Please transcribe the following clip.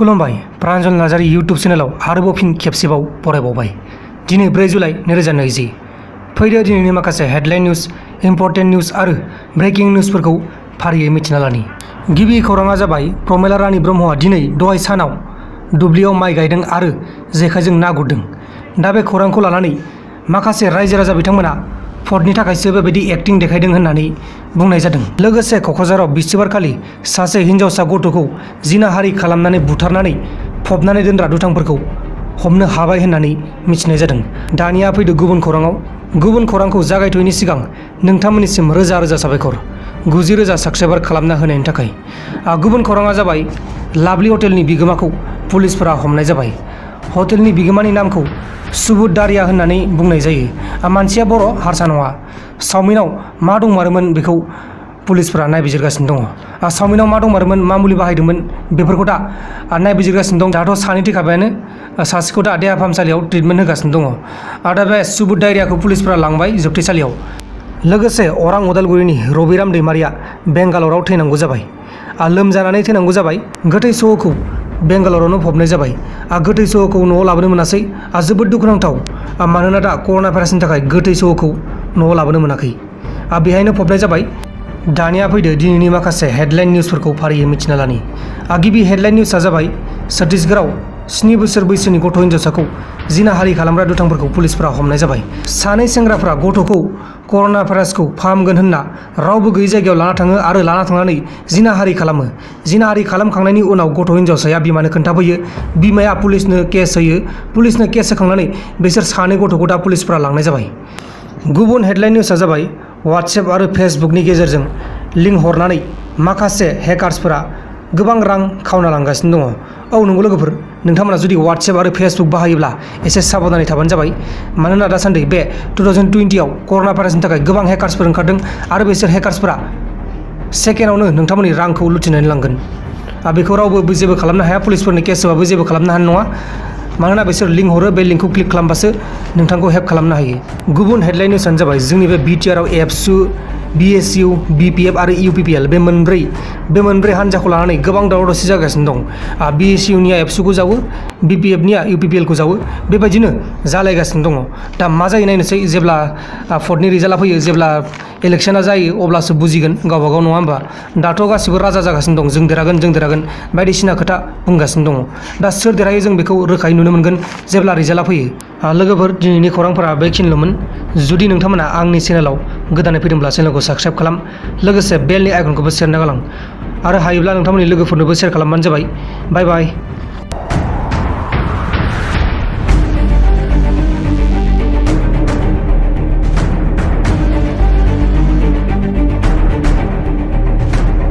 खुलुमबाय प्रान्जल नार्जारि इउटुब चेनेलाव आरोबाव फिन खेबसेबाव बरायबावबाय। दिनै 4 जुलाइ 2020 फैदो दिनैनि माखासे हेडलाइन निउज, इम्पर्टेन्ट निउज आरो ब्रेकिं निउजफोरखौ फारियै मिथिना लानि। गिबि खौराङा जाबाय प्रमेला रानी ब्रह्मआ दिनै दहाय सानाव दुब्लियाव माइ गायदों आरो जेखायजों ना गुरदों। दा बे खौरांखौ लानानै माखासे रायजो राजा बिथांमोना भटनि थाखायसो बेबायदि एक्टिं देखायदों होननानै बुंनाय जादों। लोगोसे क'क्राझाराव बिस्थिबारखालि सासे हिन्जावसा गथ'खौ जिनाहारि खालामनानै बुथारनानै फबनानै दोनग्रा दुथांफोरखौ हमनो हाबाय होननानै मिथिनाय जादों। दानिया फैदो गुबुन खौराङाव। गुबुन खौरांखौ जागायथ'यैनि सिगां नोंथांमोननिसिम रोजा रोजा साबायखर 90,000 साबस्क्राइबार खालामना होनायनि थाखाय। गुबुन खौराङा जाबाय लाभलि हटेलनि बिगोमाखौ पुलिसफोरा हमनाय जाबाय। हटेलनि बिगोमानि नामखौ सुबुद दारिया होननानै बुंनाय जायो। मानसिया बर', हारसा नङा। चावमिनाव मा दंमारोमोन बेखौ पुलिसफोरा नायबिजिरगासिनो दङ। चावमिनाव मा दंमारोमोन, मा मुलि बाहायदोंमोन बेफोरखौ दा नायबिजिरगासिनो दं। दाथ' सानै थैखाबायानो, सासेखौ दा देहा फाहामसालियाव ट्रिटमेन्ट होगासिनो दङ। दा बे सुबुद दारियाखौ पुलिसफोरा लांबाय जोबथेसालियाव। लोगोसे अरां उदालगुरिनि रबिराम दैमारिया बेंगालराव थैनांगौ जाबाय। लोमजानानै थैनांगौ जाबाय। गोथै सह'खौ बेंगालरावनो फबनाय जाबाय। गोथै सह'खौ न'आव लाबोनो मोनासै। जोबोद दुखुनांथाव, मानोना दा कर'ना भाइरासनि थाखाय गोथै सह'खौ न'आव लाबोनो मोनाखै। बेहायनो फबनाय जाबाय। दानिया फैदो दिनैनि माखासे हेडलाइन निउजफोरखौ फारियै मिथिना लानि। गिबि हेडलाइन निउजआ जाबाय छत्तीसगढ़आव 7 बोसोर बैसोनि गथ' हिन्जावसाखौ जिनाहारि खालामग्रा दुथांफोरखौ पुलिसफोरा हमनाय जाबाय। सानै सेंग्राफ्रा गथ'खौ कर'ना भाइरासखौ फाहामगोन होनना रावबो गैयै जायगायाव लाना थाङो आरो लाना थांनानै जिनाहारि खालामो। जिनाहारि खालामखांनायनि उनाव गथ' हिन्जावसाया बिमानो खोन्थाफैयो। बिमाया पुलिसनो केस होयो। पुलिसनो केस होखांनानै बिसोर सानै गथ'खौ दा पुलिसफोरा लांनाय जाबाय। गुबुन हेडलाइन निउजआ जाबाय वाट्सएप आरो फेसबुकनि गेजेरजों लिंक हरनानै माखासे हेकार्सफोरा गोबां रां खावना लांगासिनो दङ। औ नंगौ लोगोफोर, नोंथांमोना जुदि वाट्सएप आरो फेसबुक बाहायोब्ला एसे साबधानै थाबानो जाबाय। मानोना दासान्दि बे 2020आव कर'ना भाइरासनि थाखाय गोबां हेकार्सफोर ओंखारदों आरो बिसोर हेकार्सफोरा सेकेन्डआवनो नोंथांमोननि रांखौ लुथिनानै लांगोन। बेखौ रावबो जेबो खालामनो हाया। पुलिसफोरनि केस होबाबो जेबो खालामनो हानाय नङा। मानोना बिसोर लिंक हरो, बे लिंकखौ क्लिक खालामबासो नोंथांखौ हेल्प खालामनो हायो। गुबुन हेडलाइन निउजआनो जाबाय जोंनि बे बिटिआरआव एबसु, बिएसइउ, बिपिएफ आरो इउपिपिएल बे मोनब्रै हान्जाखौ लानानै गोबां दावराव दावसि जागासिनो दं। बिएसइउनिया एबसुखौ जावो, बिपिएफनिया इउपिपिएलखौ जावो। बेबायदिनो जालायगासिनो दङ। दा मा जायो नायनोसै। जेब्ला भटनि रिजाल्टआ फैयो, जेब्ला इलेक्सना जायो, अब्लासो बुजिगोन गावबा गाव, नङा होमबा? दाथ' गासिबो राजा जागासिनो दं। जों देरहागोन बायदिसिना खोथा बुंगासिनो दङ। दा सोर देरहायो जों बेखौ रोखायै नुनो मोनगोन जेब्ला रिजाल्टआ फैयो। लोगोफोर, दिनैनि खौरांफोरा बेखिनिल'मोन। जुदि नोंथांमोना आंनि चेनेलाव गोदानै फैदोंब्ला चेनेलखौ साबस्क्राइब खालाम। लोगोसे बेलनि आइकनखौबो सेरना गालां। आरो हायोब्ला नोंथांमोननि लोगोफोरनोबो शेयार खालामबानो जाबाय। बाय बाय।